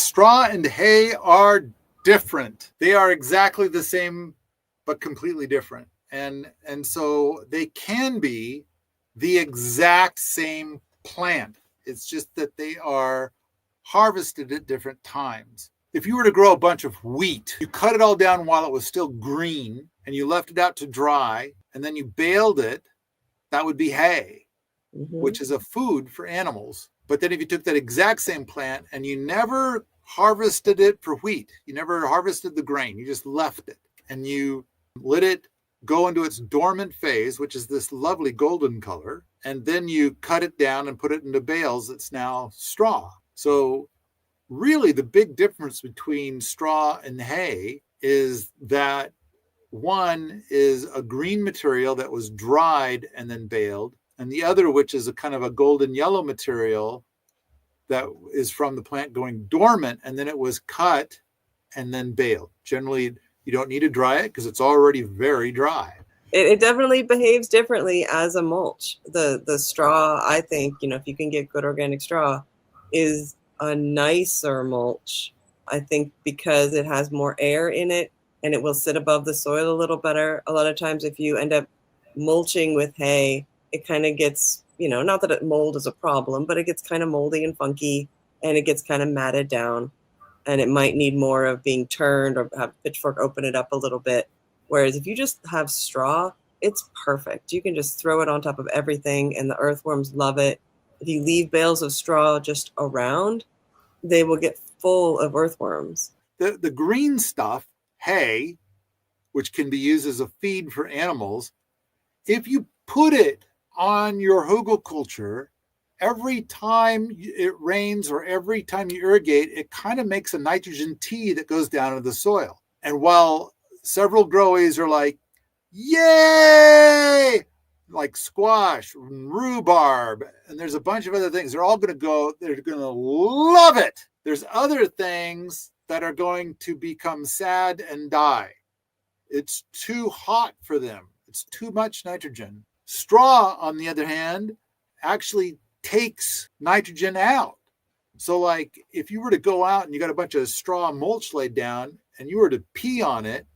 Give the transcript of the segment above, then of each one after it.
Straw and hay are different. They are exactly the same, but completely different. And so they can be the exact same plant. It's just that they are harvested at different times. If you were to grow a bunch of wheat, you cut it all down while it was still green and you left it out to dry and then you baled it, that would be hay, which is a food for animals. But then if you took that exact same plant and you never harvested it for wheat, you never harvested the grain, you just left it and you let it go into its dormant phase, which is this lovely golden color, and then you cut it down and put it into bales, it's now straw. So really the big difference between straw and hay is that one is a green material that was dried and then baled, and the other, which is a kind of a golden yellow material that is from the plant going dormant, and then it was cut and then baled. Generally, you don't need to dry it because it's already very dry. It definitely behaves differently as a mulch. The straw, I think, if you can get good organic straw, is a nicer mulch. I think because it has more air in it and it will sit above the soil a little better. A lot of times if you end up mulching with hay, it kind of gets, not that mold is a problem, but it gets kind of moldy and funky and it gets kind of matted down and it might need more of being turned or have pitchfork open it up a little bit. Whereas if you just have straw, it's perfect. You can just throw it on top of everything and the earthworms love it. If you leave bales of straw just around, they will get full of earthworms. The green stuff, hay, which can be used as a feed for animals, if you put it on your hugelkultur, every time it rains or every time you irrigate, it kind of makes a nitrogen tea that goes down into the soil. And while several growies are like, yay, like squash, rhubarb, and there's a bunch of other things, they're going to love it. There's other things that are going to become sad and die. It's too hot for them. It's too much nitrogen. Straw, on the other hand, actually takes nitrogen out. So like if you were to go out and you got a bunch of straw mulch laid down and you were to pee on it,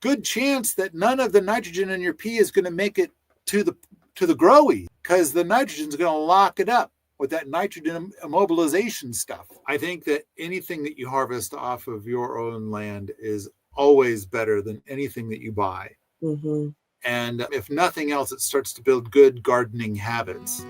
good chance that none of the nitrogen in your pee is going to make it to the growy because the nitrogen is going to lock it up with that nitrogen immobilization stuff. I think that anything that you harvest off of your own land is always better than anything that you buy. And if nothing else, it starts to build good gardening habits.